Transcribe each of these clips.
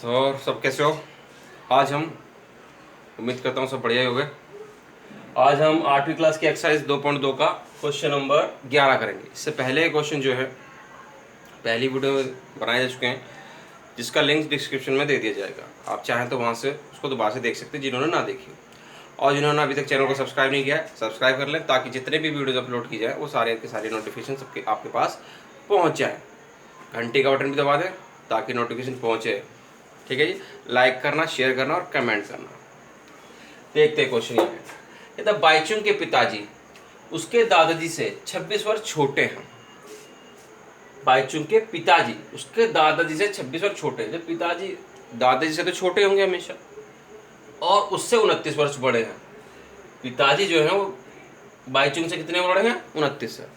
तो और सब कैसे हो? आज हम उम्मीद करता हूँ सब बढ़िया ही होंगे। आज हम 8वीं क्लास की एक्सरसाइज 2.2 का क्वेश्चन नंबर 11 करेंगे। इससे पहले क्वेश्चन जो है पहली वीडियो में बनाए जा चुके हैं, जिसका लिंक डिस्क्रिप्शन में दे दिया जाएगा। आप चाहें तो वहाँ से उसको दोबारा से देख सकते हैं जिन्होंने ना देखी हो, और जिन्होंने अभी तक चैनल को सब्सक्राइब नहीं किया है सब्सक्राइब कर लें, ताकि जितने भी वीडियोज़ अपलोड की जाए वो सारे के सारे नोटिफिकेशन सबके आपके पास पहुँच जाए। घंटी का बटन भी दबा दें ताकि नोटिफिकेशन पहुँचे। ठीक है जी, लाइक करना, शेयर करना और कमेंट करना। देखते हैं क्वेश्चन ये है। तो बाईचुंग के पिताजी उसके दादाजी से 26 वर्ष छोटे हैं। बाईचुंग के पिताजी उसके दादाजी से 26 वर्ष छोटे हैं। जब पिताजी दादाजी से तो छोटे होंगे हमेशा, और उससे 29 वर्ष बड़े हैं। पिताजी जो है वो बाईचुंग से कितने बड़े हैं? 29 है।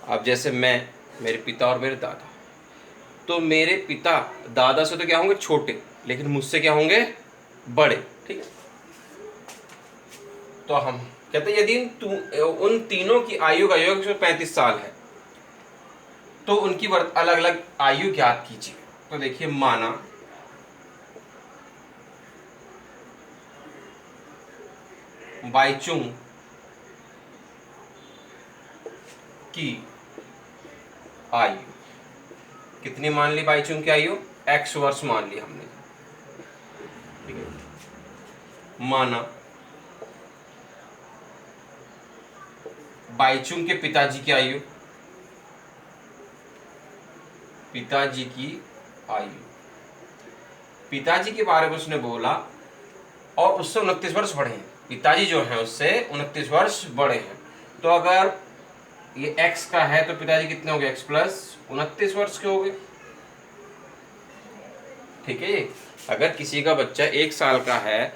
अब जैसे मैं, मेरे पिता और मेरे दादा, तो मेरे पिता दादा से तो क्या होंगे? छोटे, लेकिन मुझसे क्या होंगे? बड़े। ठीक है, तो हम कहते हैं यदि उन तीनों की आयु का योग 135 साल है तो उनकी अलग अलग आयु ज्ञात कीजिए। तो देखिए, माना बाईचुंग की आयु कितनी मान ली? बाईचुंग की आयु x वर्ष मान ली हमने। ठीक है, माना बाईचुंग के पिताजी की आयु, पिताजी की आयु, पिताजी के बारे में उसने बोला और उससे 29 वर्ष बड़े हैं। पिताजी जो है उससे 29 वर्ष बड़े हैं, तो अगर ये x का है तो पिताजी कितने हो गए? x प्लस 29 वर्ष के हो गए। ठीक है, अगर किसी का बच्चा 1 साल का है,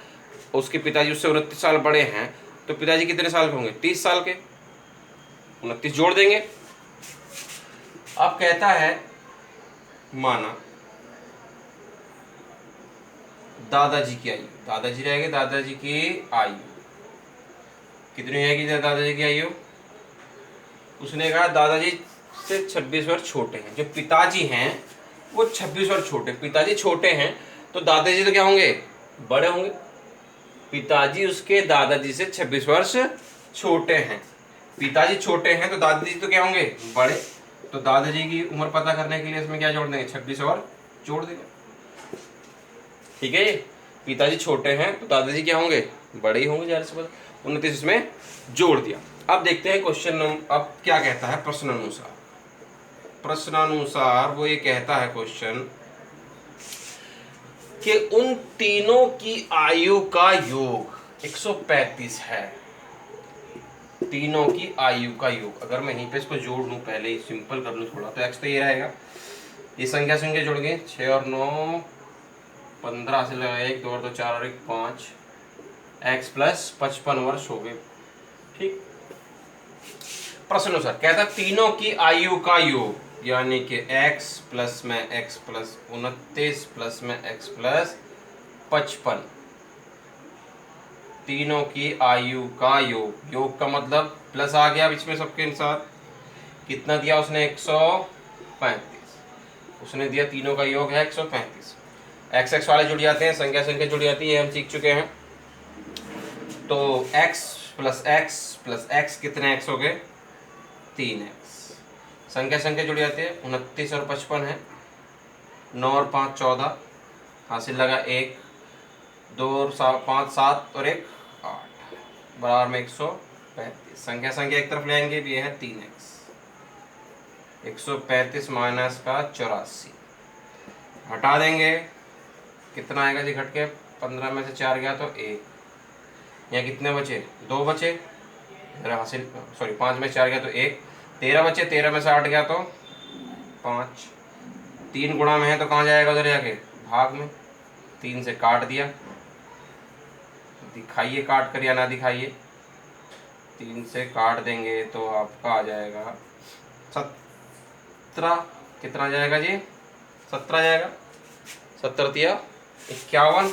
उसके पिताजी उससे 29 साल बड़े हैं, तो पिताजी कितने साल के होंगे? 30 साल के। 29 जोड़ देंगे। अब कहता है माना दादाजी की आयु, दादाजी रहेगी, दादाजी की आयु कितनी रहेगी? दादाजी की आयु, उसने कहा दादाजी से 26 वर्ष छोटे हैं। जो पिताजी हैं वो 26 वर्ष छोटे, पिताजी छोटे हैं तो दादाजी तो क्या होंगे? बड़े होंगे। पिताजी उसके दादाजी से 26 वर्ष छोटे हैं, पिताजी छोटे हैं तो दादाजी तो क्या होंगे? बड़े। तो दादाजी की उम्र पता करने के लिए इसमें क्या जोड़ देंगे? 26 और जोड़ देंगे। ठीक है, पिताजी छोटे हैं तो दादाजी क्या होंगे? बड़े ही होंगे, ज़्यादा से बड़ा। 29 इसमें जोड़ दिया। अब देखते हैं क्वेश्चन अब क्या कहता है प्रश्नानुसार। प्रश्नानुसार वो ये कहता है क्वेश्चन कि उन तीनों की आयु का योग 135 है। तीनों की आयु का योग, अगर मैं यहीं पे इसको जोड़ लूं, पहले ही सिंपल कर लूं थोड़ा, तो x तो ये रहेगा, ये संख्या जुड़ गई, 6 और 9 15 से लगा 1 2 और 2 4 और 1 5, x प्लस 55 वर्ष हो गए। ठीक, प्रश्न अनुसार कहता तीनों की आयु का योग, यानी कि x प्लस में x प्लस 29 प्लस में x प्लस 55, तीनों की आयु का योग, योग का मतलब प्लस आ गया बीच में सबके अनुसार। कितना दिया उसने? 135। उसने दिया तीनों का योग है 135। एक्स एक्स वाले जुड़ जाते हैं, संख्या संख्या जुड़ जाती है, हम सीख चुके हैं। तो x प्लस x कितने x हो गए? 3x। संख्या संख्या जुड़ जाती है, 29 और 55 है, 9 और 5 14, हासिल लगा 1 2 और 5 7 और 1 8, बराबर में 135। संख्या संख्या एक तरफ ले आएंगे, ये है 3x। 135 माइनस का 84 हटा देंगे, कितना आएगा जी? घट के 15 में से 4 गया तो 1, यहाँ कितने बचे? 2 बचे, हासिल सॉरी 5 में 4 गया तो 1, 13 बचे, 13 में से 8 गया तो 5, 3 गुणा में है तो कहाँ जाएगा? उधर जाके भाग में, 3 से काट दिया। दिखाइए काट कर या ना दिखाइए, 3 से काट देंगे तो आपका आ जाएगा 17। कितना जाएगा जी? 17 जाएगा। 17 दिया 51,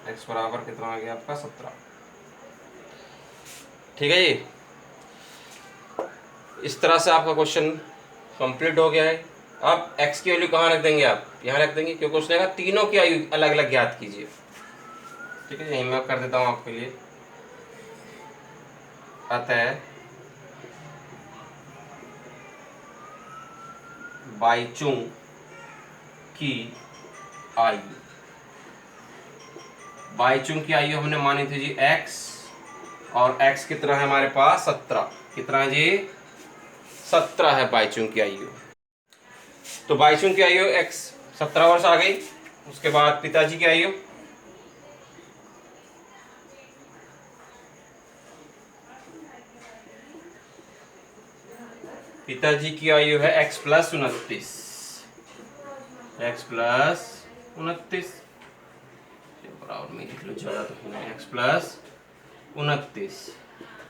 x बराबर कितना आ गया आपका? 17। ठीक है जी, इस तरह से आपका क्वेश्चन कंप्लीट हो गया है। अब x की वैल्यू कहाँ रख देंगे, आप यहाँ रख देंगे, क्योंकि उसने कहा तीनों की आयु अलग अलग ज्ञात कीजिए। ठीक है, यही मैं कर देता हूँ आपके लिए। अतः बाईचुंग की आयु, बाईचुंग की आयु हमने मानी थी जी x, और x कितना है हमारे पास 17, कितना है जी 17 है बाईचुंग की आयु। तो बाईचुंग की आयु x 17 वर्ष आ गई। उसके बाद पिताजी की आयु, पिताजी की आयु है x प्लस 29, x प्लस 29, बराबर में लिख लो, ज्यादा तो नहीं, x प्लस 29,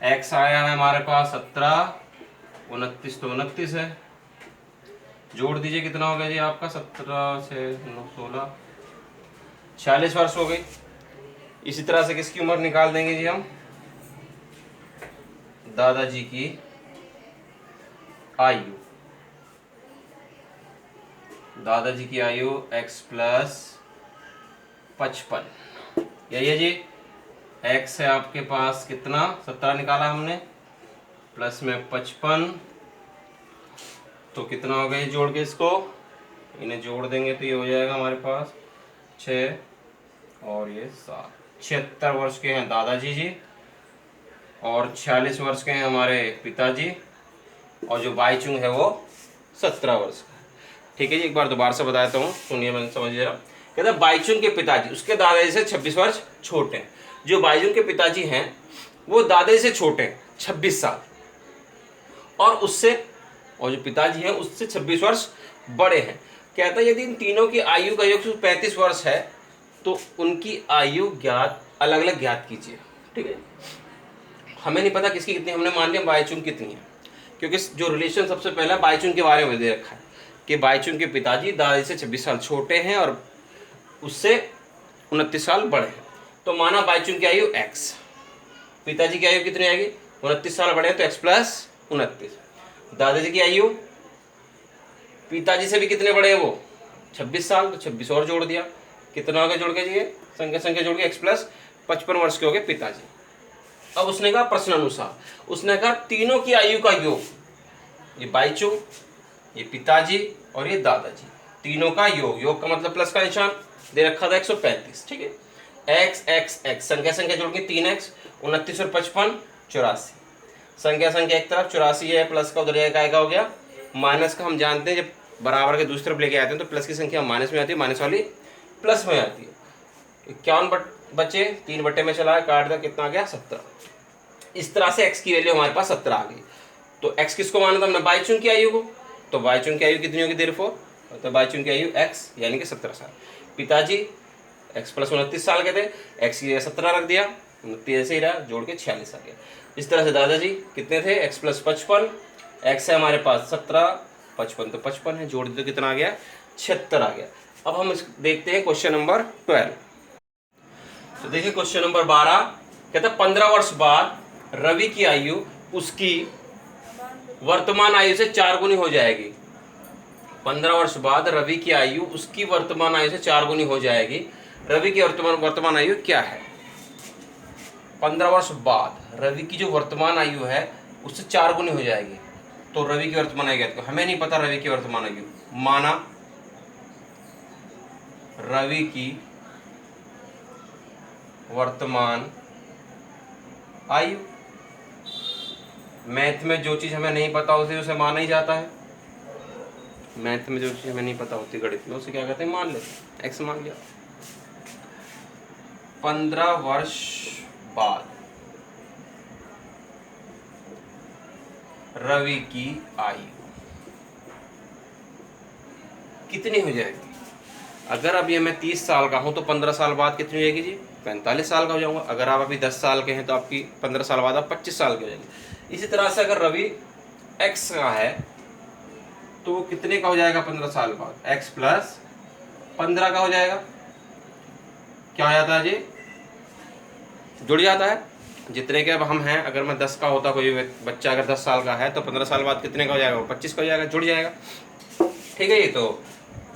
x आया है हमारे पास 17, 29 तो 29 है, जोड़ दीजिए कितना हो गया जी आपका 17 से 9 16, 46 वर्ष हो गई। इसी तरह से किसकी उम्र निकाल देंगे जी हम, दादाजी की आयु, दादाजी की आयु x प्लस 55, यही है जी। x है आपके पास कितना 17 निकाला हमने, प्लस में 55, तो कितना हो गया जोड़ के इसको, इन्हें जोड़ देंगे तो ये हो जाएगा हमारे पास 6 और ये 7, 76 वर्ष के हैं दादाजी जी, और 46 वर्ष के हैं हमारे पिताजी, और जो बाईचुंग है वो 17 वर्ष का है। ठीक है जी, एक बार दोबारा से बताता हूँ, सुनिए, मैंने समझ रहा। कहते हैं बाईचुंग के पिताजी उसके दादाजी से 26 वर्ष छोटे हैं। जो बाईचुंग के पिताजी हैं वो दादाजी से छोटे हैं 26 साल, और उससे, और जो पिताजी हैं उससे 26 वर्ष बड़े हैं। कहता है यदि इन तीनों की आयु का योग 35 वर्ष है तो उनकी आयु ज्ञात, अलग अलग ज्ञात कीजिए। ठीक है, हमें नहीं पता किसकी कितनी, हमने मान लिया बाईचुंग कितनी है, क्योंकि जो रिलेशन सबसे पहला बाईचुंग के बारे में दे रखा है कि बाईचुंग के पिताजी दादाजी से 26 साल छोटे हैं और उससे 29 साल बड़े हैं। तो माना बाईचुंग की आयु x, पिताजी की आयु कितनी आएगी 29 साल बड़े हैं तो x प्लस 29, दादाजी की आयु पिताजी से भी कितने बड़े हैं वो 26 साल, तो 26 और जोड़ दिया, कितना हो गया जोड़ के जी, संख्या संख्या जोड़ के x प्लस 55 वर्ष के हो गए पिताजी। अब उसने कहा प्रश्न अनुसार, उसने कहा तीनों की आयु का योग, ये बाईचुंग, ये पिताजी और ये दादाजी, तीनों का योग, योग का मतलब प्लस का निशान दे रखा था 135। ठीक है, x x x संख्या संख्या जोड़ के 3x, 29 और 55 84, संख्या संख्या एक तरफ 84 है, प्लस का उधर जाएगा हो गया, माइनस का हम जानते हैं जब बराबर के दूसरी तरफ लेके आते हैं तो प्लस की संख्या माइनस में आती है, माइनस वाली प्लस में आती है। 51 बचे, 3 बट्टे में चला है, काट दिया, कितना आ गया 17। इस तरह से x की वैल्यू हमारे पास 17 आ गई। तो x किसको माना था हमने, बाईचुंग की आयु को, तो बाईचुंग की आयु कितनी होगी देयरफॉर, तो बाईचुंग की आयु x यानी कि 17 साल। पिताजी x प्लस 29 साल के थे, x की 17 रख दिया, 29 ऐसे ही रहा, जोड़ के 46 आ गया। इस तरह से दादाजी कितने थे, x प्लस 55, x है हमारे पास 17, 55 तो 55 है, जोड़ दो कितना आ गया 76 आ गया। अब हम देखते हैं क्वेश्चन नंबर 12। तो देखिए क्वेश्चन नंबर 12 कहता है 15 वर्ष बाद रवि की आयु उसकी वर्तमान आयु से 4 गुनी हो जाएगी। 15 वर्ष बाद रवि की आयु उसकी वर्तमान आयु से 4 गुनी हो जाएगी। रवि की वर्तमान आयु क्या है? 15 वर्ष बाद रवि की जो वर्तमान आयु है उससे 4 गुनी हो जाएगी। तो रवि की वर्तमान आयु क्या है? हमें नहीं पता रवि की वर्तमान आयु। माना रवि की वर्तमान आयु, मैथ में जो चीज हमें नहीं पता होती उसे माना ही जाता है। मैथ में जो चीज हमें नहीं पता होती गणित में उसे क्या कहते हैं, मान लेते हैं। एक्स मान लिया। 15 वर्ष बाद रवि की आयु कितनी हो जाएगी? अगर अभी मैं 30 साल का हूं तो 15 साल बाद कितनी हो जाएगी जी? 45 साल का हो जाऊंगा। अगर आप अभी 10 साल के हैं तो आपकी 15 साल बाद आप 25 साल के हो जाएंगे। इसी तरह से अगर रवि x का है तो वो कितने का हो जाएगा 15 साल बाद? x प्लस 15 का हो जाएगा। क्या हो जाता है जी? जुड़ जाता है। जितने के अब हम हैं, अगर मैं 10 का होता, कोई बच्चा अगर 10 साल का है तो 15 साल बाद कितने का हो जाएगा? वो 25 का हो जाएगा, जुड़ जाएगा। ठीक है। ये तो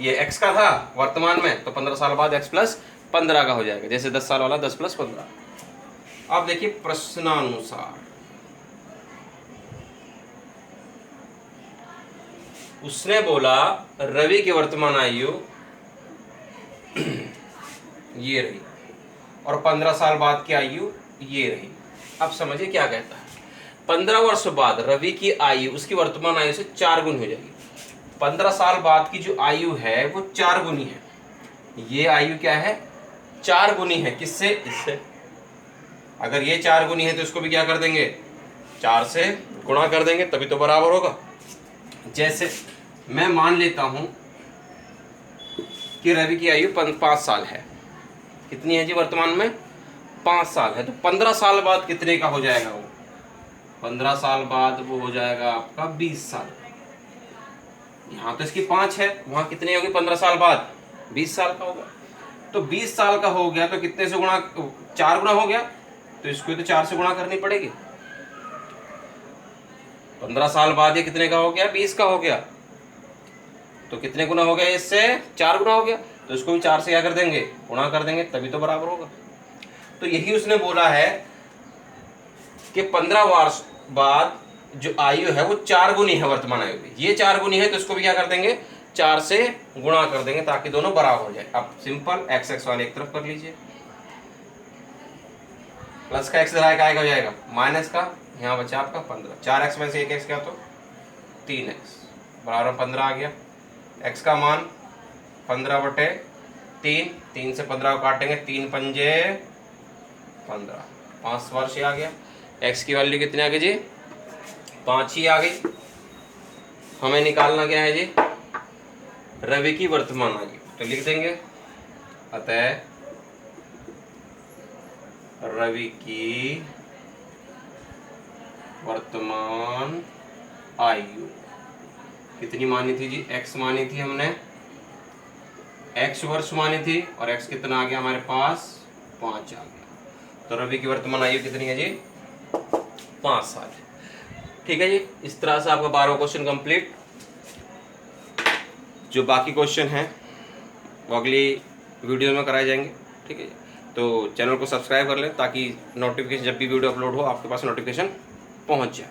ये x का था वर्तमान में, तो 15 साल बाद x प्लस 15 का हो जाएगा, जैसे 10 साल वाला 10 प्लस 15। अब देखिए प्रश्नानुसार, उसने बोला रवि की वर्तमान आयु ये रही और 15 साल बाद की आयु ये रही। अब समझिए क्या कहता है। 15 वर्ष बाद रवि की आयु उसकी वर्तमान आयु से 4 गुनी हो जाएगी। 15 साल बाद की जो आयु है वो 4 गुनी है। ये आयु क्या है? 4 गुनी है। किससे? इससे। अगर ये 4 गुनी है तो इसको भी क्या कर देंगे? 4 से गुणा कर देंगे, तभी तो बराबर होगा। जैसे मैं मान लेता हूं कि रवि की आयु 5 साल है। कितनी है जी वर्तमान में? 5 साल है। तो 15 साल बाद कितने का हो जाएगा वो? 15 साल बाद वो हो जाएगा आपका 20 साल। यहाँ तो इसकी 5 है, वहां कितनी होगी 15 साल बाद? 20 साल का होगा। तो 20 साल का हो गया तो कितने से गुणा? 4 गुना हो गया, तो इसको तो 4 से गुणा करनी पड़ेगी। 15 साल बाद ये कितने का हो गया? 20 का हो गया। तो कितने गुना हो गया? इससे 4 गुना हो गया, तो इसको भी 4 से क्या कर देंगे? गुणा कर देंगे, तभी तो बराबर होगा। तो यही उसने बोला है कि 15 वर्ष बाद जो आयु है वो 4 गुनी है वर्तमान आयु की। ये 4 गुनी है तो इसको भी क्या कर देंगे? 4 से गुणा कर देंगे ताकि दोनों बराबर हो जाए। अब सिंपल एक्स एक्स वाले एक तरफ कर लीजिए, प्लस का एक्स इधर का हो जाएगा, माइनस का यहाँ बचा आपका 15। 4x में से एक एक्स क्या तो 3x बराबर 15 आ गया। x का मान 15/3, 3 से 15 को काटेंगे, 3 पंजे 15, 5 वर्ष आ गया। x की वैल्यू कितनी आ गई जी? 5 ही आ गई। हमें निकालना क्या है जी? रवि की वर्तमान आयु। तो लिख देंगे अतः रवि की वर्तमान आयु कितनी मानी थी जी? x मानी थी हमने, x वर्ष मानी थी, और x कितना आ गया हमारे पास? 5 आ गया। तो रवि की वर्तमान आयु कितनी है जी? 5 साल। ठीक है जी। इस तरह से आपका 12वां क्वेश्चन कंप्लीट। जो बाकी क्वेश्चन हैं वो अगली वीडियो में कराए जाएंगे। ठीक है जी। तो चैनल को सब्सक्राइब कर लें ताकि नोटिफिकेशन जब भी वीडियो अपलोड हो आपके पास नोटिफिकेशन पहुंच जाए।